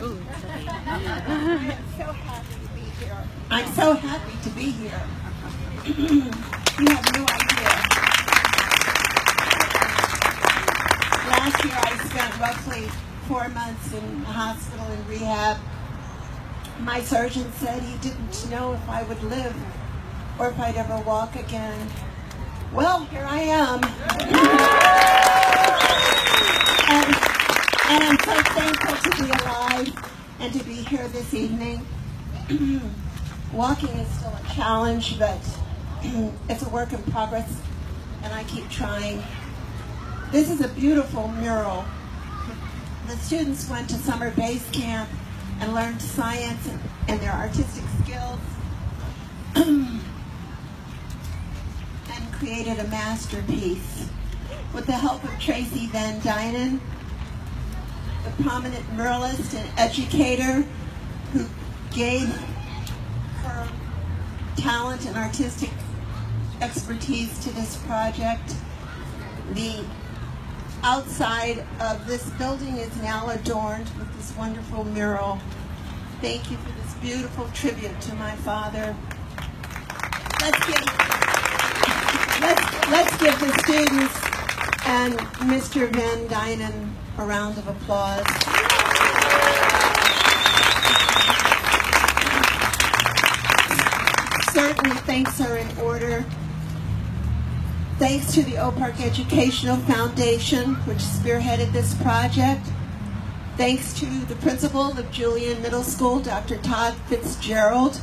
so happy to be here. I'm so happy to be here. You have no idea. Last year I spent roughly 4 months in the hospital in rehab. My surgeon said he didn't know if I would live or if I'd ever walk again. Well, here I am. And I'm so thankful to be alive and to be here this evening. Walking is still a challenge, but it's a work in progress, and I keep trying. This is a beautiful mural. The students went to summer base camp and learned science and their artistic skills and created a masterpiece. With the help of Tracy Van Dynen, the prominent muralist and educator who gave her talent and artistic expertise to this project. The outside of this building is now adorned with this wonderful mural. Thank you for this beautiful tribute to my father. Let's give the students and Mr. Van Dynen a round of applause. Certainly thanks are in order. Thanks to the Oak Park Educational Foundation, which spearheaded this project. Thanks to the principal of Julian Middle School, Dr. Todd Fitzgerald,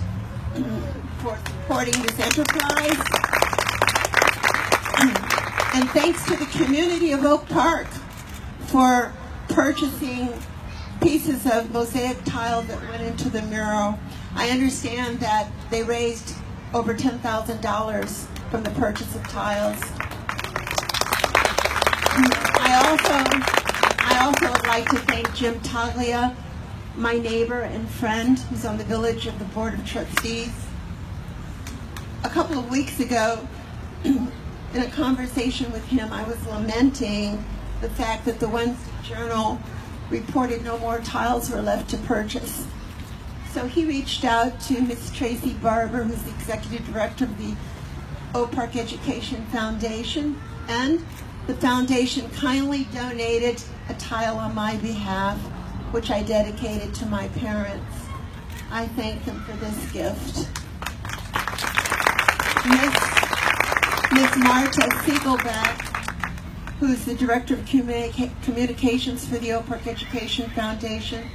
for supporting this enterprise. And thanks to the community of Oak Park for purchasing pieces of mosaic tile that went into the mural. I understand that they raised over $10,000 from the purchase of tiles. I also would like to thank Jim Taglia, my neighbor and friend who's on the Village of the Board of Trustees. A couple of weeks ago, in a conversation with him, I was lamenting the fact that the Wednesday Journal reported no more tiles were left to purchase. So he reached out to Miss Tracy Barber, who's the executive director of the Oak Park Education Foundation, and the foundation kindly donated a tile on my behalf, which I dedicated to my parents. I thank them for this gift. Miss Marta Siegelbeck, who's the director of communications for the Oak Park Education Foundation,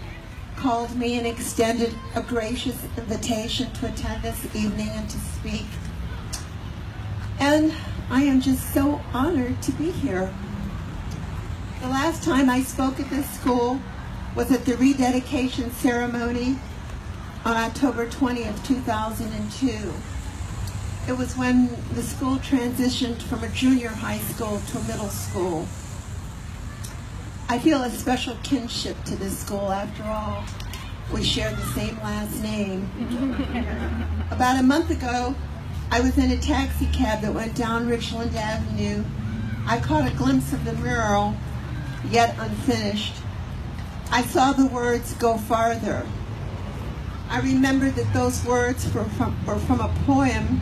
called me and extended a gracious invitation to attend this evening and to speak. And I am just so honored to be here. The last time I spoke at this school was at the rededication ceremony on October 20th, 2002. It was when the school transitioned from a junior high school to a middle school. I feel a special kinship to this school. After all, we share the same last name. About a month ago, I was in a taxi cab that went down Richland Avenue. I caught a glimpse of the mural, yet unfinished. I saw the words, "Go farther." I remembered that those words were from a poem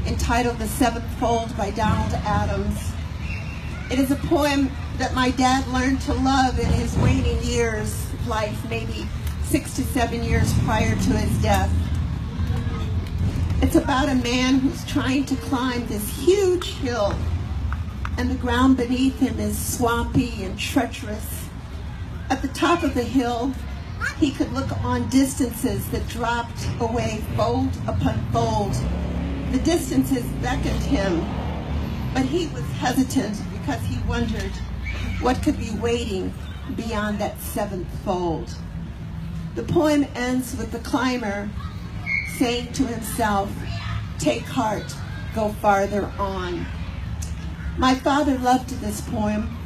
entitled "The Seventh Fold" by Donald Adams. It is a poem that my dad learned to love in his waning years of life, maybe 6 to 7 years prior to his death. It's about a man who's trying to climb this huge hill, and the ground beneath him is swampy and treacherous. At the top of the hill, he could look on distances that dropped away fold upon fold. The distances beckoned him, but he was hesitant because he wondered what could be waiting beyond that seventh fold. The poem ends with the climber saying to himself, "Take heart, go farther on." My father loved this poem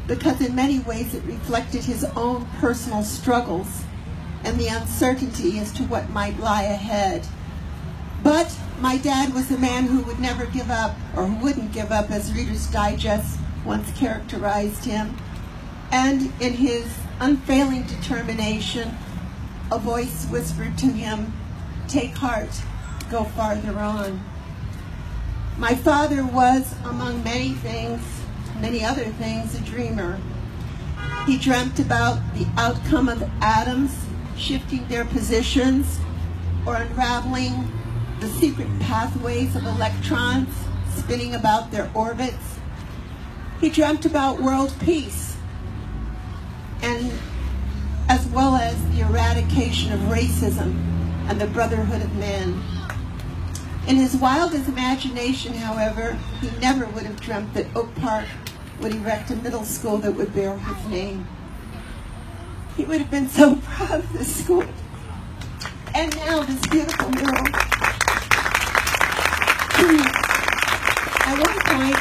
because in many ways it reflected his own personal struggles and the uncertainty as to what might lie ahead. But my dad was a man who would never give up, or who wouldn't give up, as Reader's Digest once characterized him. And in his unfailing determination, a voice whispered to him, "Take heart, go farther on." My father was, among many other things, a dreamer. He dreamt about the outcome of atoms shifting their positions or unraveling the secret pathways of electrons spinning about their orbits. He dreamt about world peace, and as well as the eradication of racism and the brotherhood of man. In his wildest imagination, however, he never would have dreamt that Oak Park would erect a middle school that would bear his name. He would have been so proud of this school. And now this beautiful mural. At one point,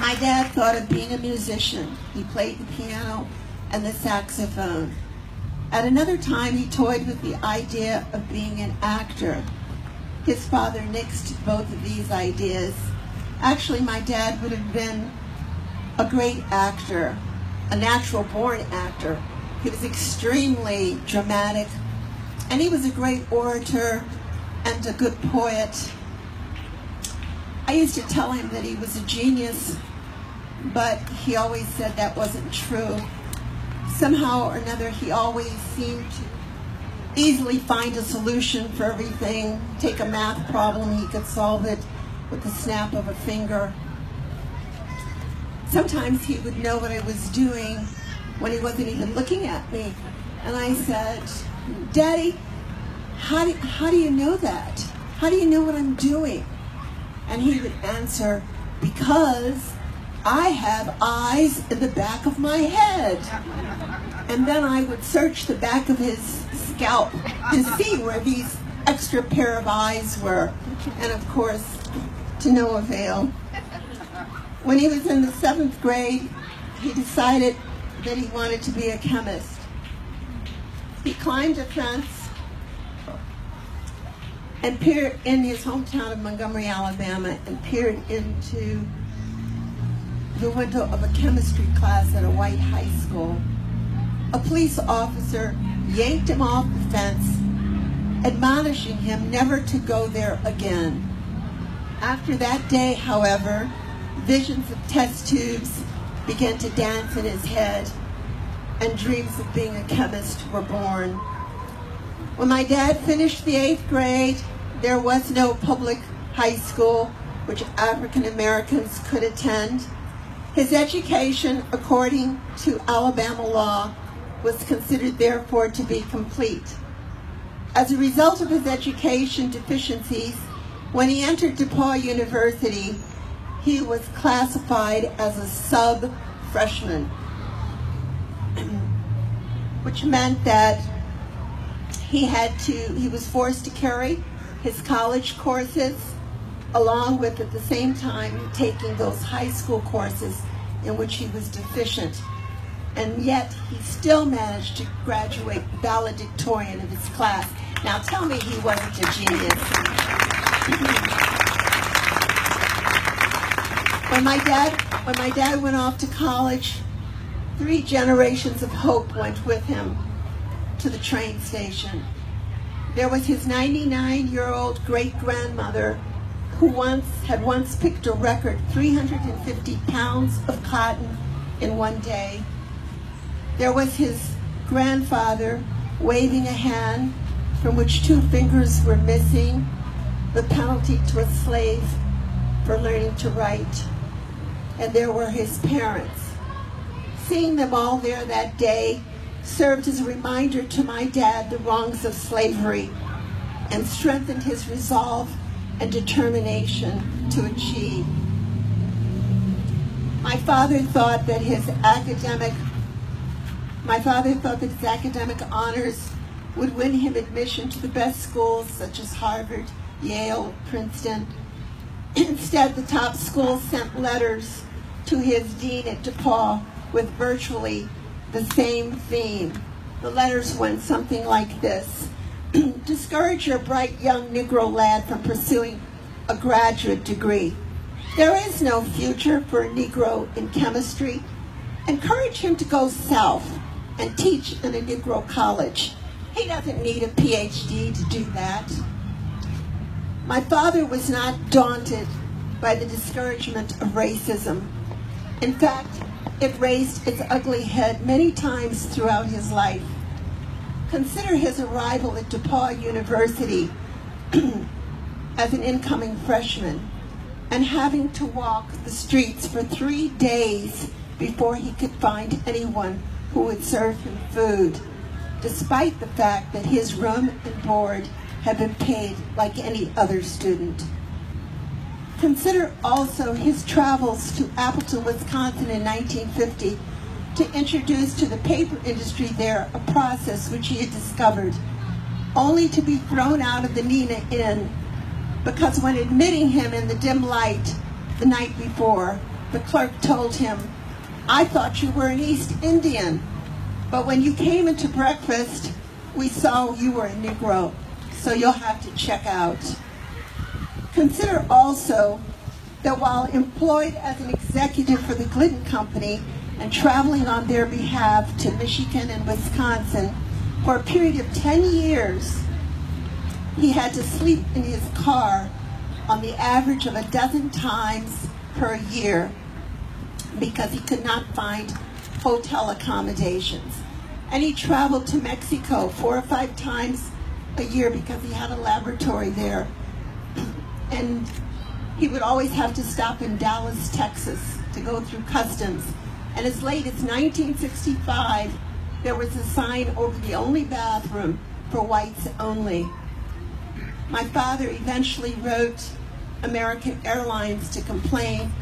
my dad thought of being a musician. He played the piano and the saxophone. At another time, he toyed with the idea of being an actor. His father nixed both of these ideas. Actually, my dad would have been a great actor, a natural-born actor. He was extremely dramatic, and he was a great orator and a good poet. I used to tell him that he was a genius, but he always said that wasn't true. Somehow or another, he always seemed to easily find a solution for everything. Take a math problem, he could solve it with the snap of a finger. Sometimes he would know what I was doing when he wasn't even looking at me. And I said, "Daddy, how do you know that? How do you know what I'm doing?" And he would answer, "Because I have eyes in the back of my head." And then I would search the back of his scalp to see where these extra pair of eyes were. And of course, to no avail. When he was in the 7th grade, he decided that he wanted to be a chemist. He climbed a fence and peered in his hometown of Montgomery, Alabama, and peered into the window of a chemistry class at a white high school. A police officer yanked him off the fence, admonishing him never to go there again. After that day, however, visions of test tubes began to dance in his head, and dreams of being a chemist were born. When my dad finished the 8th grade, there was no public high school which African Americans could attend. His education, according to Alabama law, was considered therefore to be complete. As a result of his education deficiencies, when he entered DePaul University, he was classified as a sub-freshman, which meant that he was forced to carry his college courses along with, at the same time, taking those high school courses in which he was deficient. And yet, he still managed to graduate valedictorian of his class. Now, tell me he wasn't a genius. When my dad went off to college, 3 generations of hope went with him to the train station. There was his 99-year-old great-grandmother who had once picked a record 350 pounds of cotton in one day. There was his grandfather waving a hand from which 2 fingers were missing, the penalty to a slave for learning to write. And there were his parents. Seeing them all there that day served as a reminder to my dad the wrongs of slavery and strengthened his resolve and determination to achieve. My father thought that his academic honors would win him admission to the best schools such as Harvard, Yale, Princeton. Instead, the top schools sent letters to his dean at DePaul with virtually the same theme. The letters went something like this: discourage your bright young Negro lad from pursuing a graduate degree. There is no future for a Negro in chemistry. Encourage him to go south and teach in a Negro college. He doesn't need a PhD to do that. My father was not daunted by the discouragement of racism. In fact, it raised its ugly head many times throughout his life. Consider his arrival at DePaul University as an incoming freshman and having to walk the streets for 3 days before he could find anyone who would serve him food, despite the fact that his room and board had been paid like any other student. Consider also his travels to Appleton, Wisconsin in 1950 to introduce to the paper industry there a process which he had discovered, only to be thrown out of the Nina Inn because when admitting him in the dim light the night before, the clerk told him, "I thought you were an East Indian, but when you came into breakfast, we saw you were a Negro, so you'll have to check out." Consider also that while employed as an executive for the Glidden Company and traveling on their behalf to Michigan and Wisconsin for a period of 10 years, he had to sleep in his car on the average of 12 times per year because he could not find hotel accommodations. And he traveled to Mexico 4 or 5 times a year because he had a laboratory there. And he would always have to stop in Dallas, Texas to go through customs. And as late as 1965, there was a sign over the only bathroom for whites only. My father eventually wrote American Airlines to complain,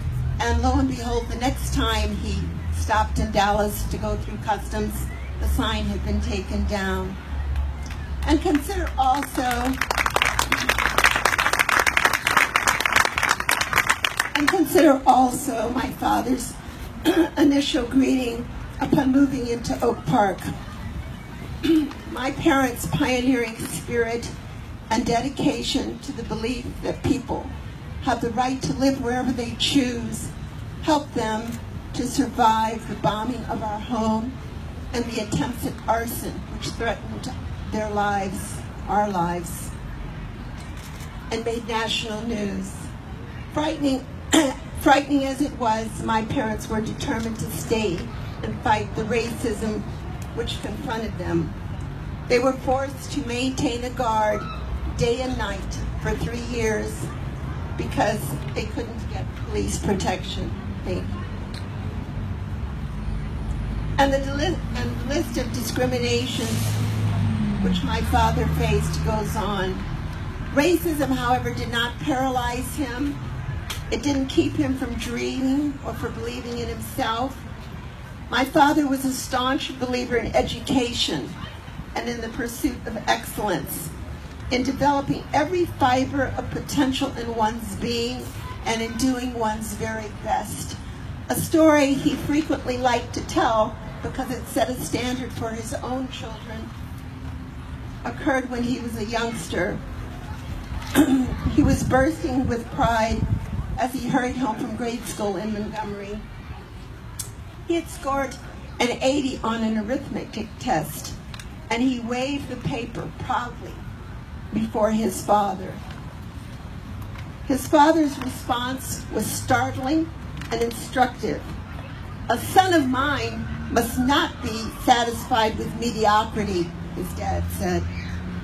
and lo and behold, the next time he stopped in Dallas to go through customs, the sign had been taken down. And consider also my father's initial greeting upon moving into Oak Park. My parents' pioneering spirit and dedication to the belief that people have the right to live wherever they choose helped them to survive the bombing of our home and the attempts at arson which threatened their lives, our lives, and made national news. Frightening as it was, my parents were determined to stay and fight the racism which confronted them. They were forced to maintain a guard day and night for 3 years because they couldn't get police protection. Thank you. And the list of discriminations which my father faced goes on. Racism, however, did not paralyze him. It didn't keep him from dreaming or from believing in himself. My father was a staunch believer in education and in the pursuit of excellence, in developing every fiber of potential in one's being and in doing one's very best. A story he frequently liked to tell because it set a standard for his own children occurred when he was a youngster. He was bursting with pride as he hurried home from grade school in Montgomery. He had scored an 80 on an arithmetic test, and he waved the paper proudly before his father. His father's response was startling and instructive. "A son of mine must not be satisfied with mediocrity," his dad said.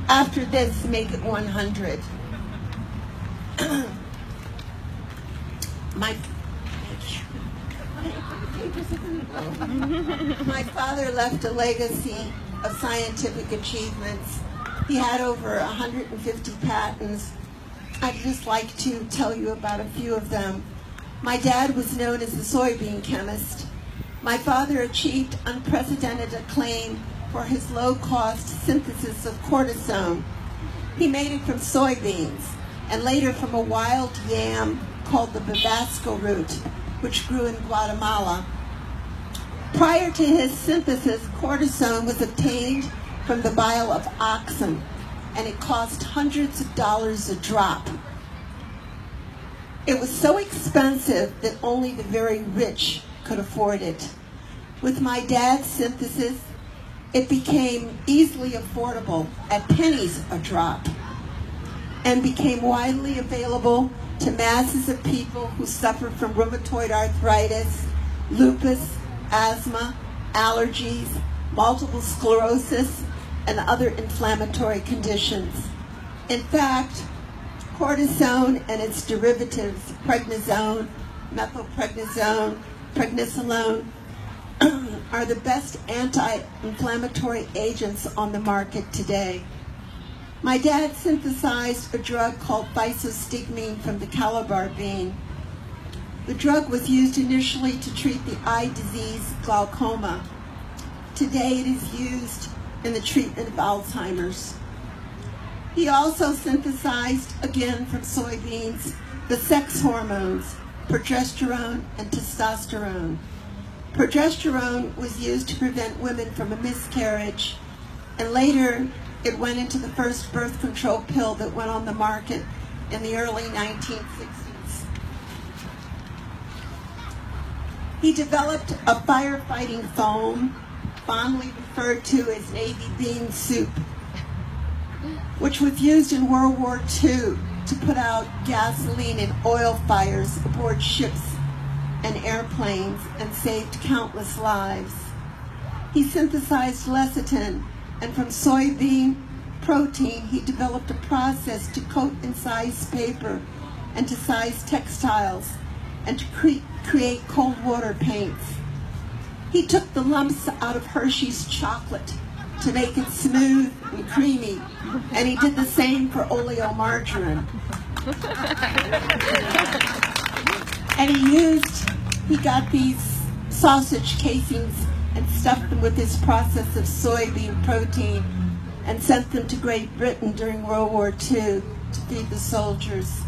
"After this, make it 100. My father left a legacy of scientific achievements. He had over 150 patents. I'd just like to tell you about a few of them. My dad was known as the soybean chemist. My father achieved unprecedented acclaim for his low-cost synthesis of cortisone. He made it from soybeans and later from a wild yam called the babasco root, which grew in Guatemala. Prior to his synthesis, cortisone was obtained from the bile of oxen, and it cost hundreds of dollars a drop. It was so expensive that only the very rich could afford it. With my dad's synthesis, It became easily affordable at pennies a drop and became widely available to masses of people who suffered from rheumatoid arthritis, lupus, asthma, allergies, multiple sclerosis, and other inflammatory conditions. In fact, cortisone and its derivatives, prednisone, methylprednisone, prednisolone, are the best anti-inflammatory agents on the market today. My dad synthesized a drug called physostigmine from the calabar bean. The drug was used initially to treat the eye disease glaucoma. Today it is used in the treatment of Alzheimer's. He also synthesized, again from soybeans, the sex hormones, progesterone and testosterone. Progesterone was used to prevent women from a miscarriage, and later it went into the first birth control pill that went on the market in the early 1960s. He developed a firefighting foam, fondly referred to as Navy bean soup, which was used in World War II to put out gasoline and oil fires aboard ships and airplanes and saved countless lives. He synthesized lecithin, and from soybean protein he developed a process to coat and size paper and to size textiles and to create cold water paints. He took the lumps out of Hershey's chocolate to make it smooth and creamy, and he did the same for oleomargarine. And he got these sausage casings and stuffed them with his process of soybean protein and sent them to Great Britain during World War II to feed the soldiers.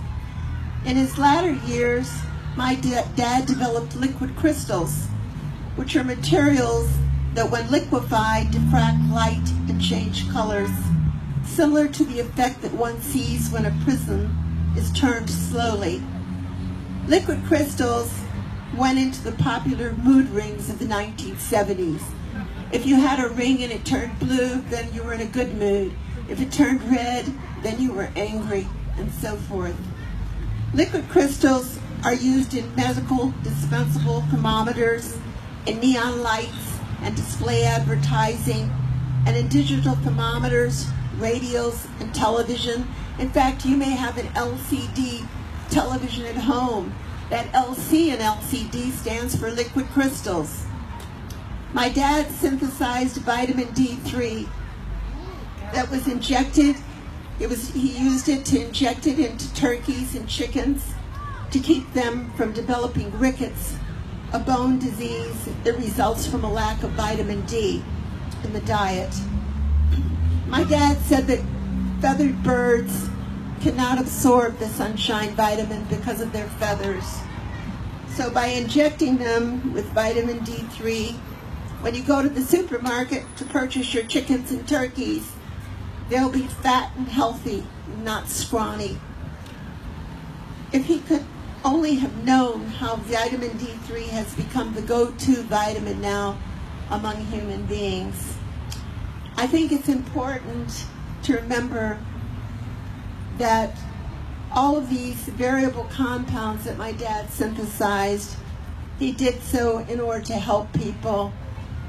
In his latter years, my dad developed liquid crystals, which are materials that when liquefied diffract light and change colors, similar to the effect that one sees when a prism is turned slowly. Liquid crystals went into the popular mood rings of the 1970s. If you had a ring and it turned blue, then you were in a good mood. If it turned red, then you were angry, and so forth. Liquid crystals are used in medical dispensable thermometers, in neon lights and display advertising, and in digital thermometers, radios, and television. In fact, you may have an LCD television at home. That LC in LCD stands for liquid crystals. My dad synthesized vitamin D3 that was injected. He used it to inject it into turkeys and chickens to keep them from developing rickets, a bone disease that results from a lack of vitamin D in the diet. My dad said that feathered birds cannot absorb the sunshine vitamin because of their feathers. So by injecting them with vitamin D3, when you go to the supermarket to purchase your chickens and turkeys, they'll be fat and healthy, not scrawny. If he could only have known how vitamin D3 has become the go-to vitamin now among human beings. I think it's important to remember that all of these variable compounds that my dad synthesized, he did so in order to help people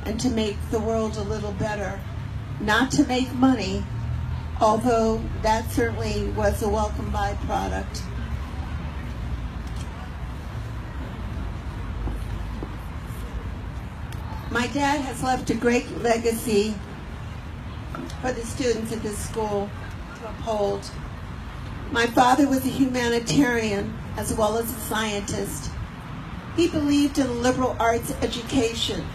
and to make the world a little better. Not to make money, although that certainly was a welcome byproduct. My dad has left a great legacy for the students at this school to uphold. My father was a humanitarian as well as a scientist. He believed in a liberal arts education.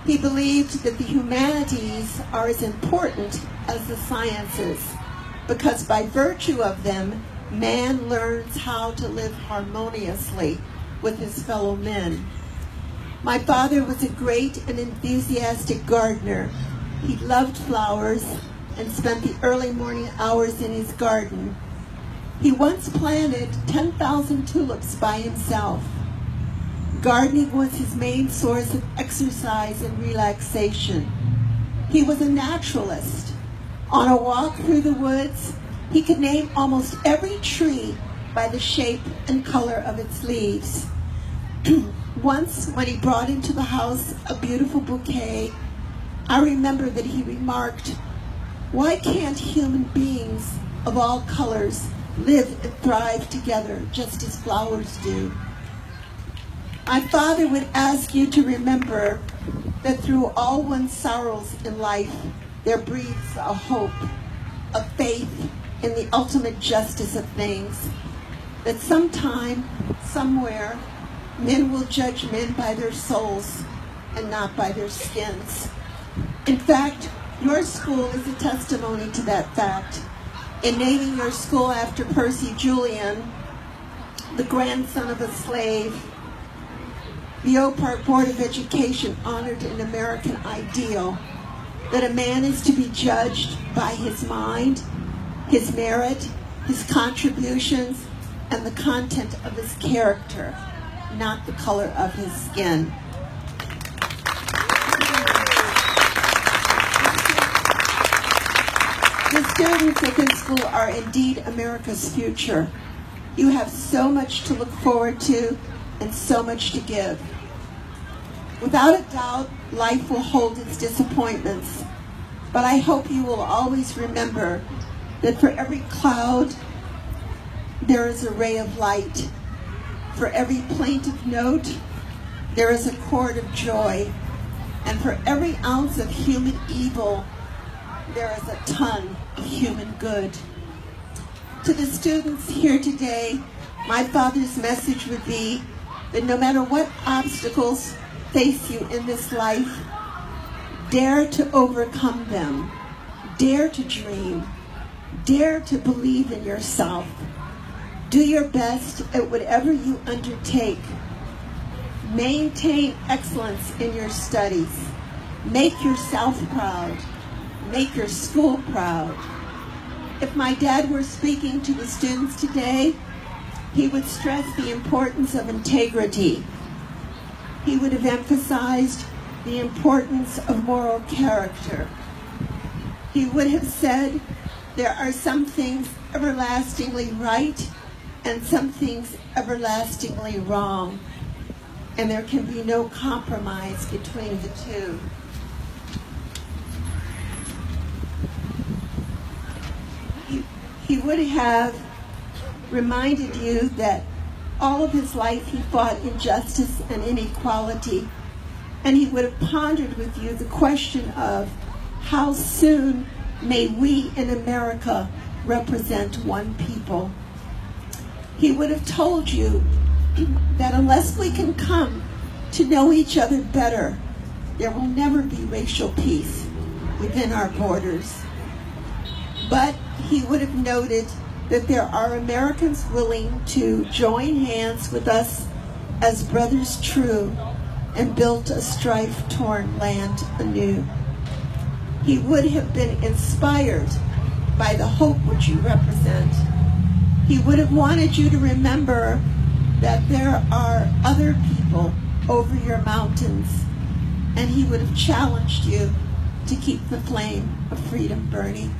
He believed that the humanities are as important as the sciences because by virtue of them, man learns how to live harmoniously with his fellow men. My father was a great and enthusiastic gardener. He loved flowers and spent the early morning hours in his garden. He once planted 10,000 tulips by himself. Gardening was his main source of exercise and relaxation. He was a naturalist. On a walk through the woods, he could name almost every tree by the shape and color of its leaves. Once, when he brought into the house a beautiful bouquet, I remember that he remarked, "Why can't human beings of all colors live and thrive together just as flowers do?" My father would ask you to remember that through all one's sorrows in life, there breathes a hope, a faith in the ultimate justice of things, that sometime, somewhere, men will judge men by their souls and not by their skins. In fact, your school is a testimony to that fact. In naming your school after Percy Julian, the grandson of a slave, the Oak Park Board of Education honored an American ideal that a man is to be judged by his mind, his merit, his contributions, and the content of his character, not the color of his skin. The students at this school are indeed America's future. You have so much to look forward to and so much to give. Without a doubt, life will hold its disappointments, but I hope you will always remember that for every cloud, there is a ray of light. For every plaintive note, there is a chord of joy. And for every ounce of human evil, there is a ton of human good. To the students here today, my father's message would be that no matter what obstacles face you in this life, dare to overcome them. Dare to dream. Dare to believe in yourself. Do your best at whatever you undertake. Maintain excellence in your studies. Make yourself proud. Make your school proud. If my dad were speaking to the students today, he would stress the importance of integrity. He would have emphasized the importance of moral character. He would have said there are some things everlastingly right and some things everlastingly wrong, and there can be no compromise between the two. He would have reminded you that all of his life he fought injustice and inequality, and he would have pondered with you the question of how soon may we in America represent one people. He would have told you that unless we can come to know each other better, there will never be racial peace within our borders. But he would have noted that there are Americans willing to join hands with us as brothers true and build a strife-torn land anew. He would have been inspired by the hope which you represent. He would have wanted you to remember that there are other people over your mountains, and he would have challenged you to keep the flame of freedom burning.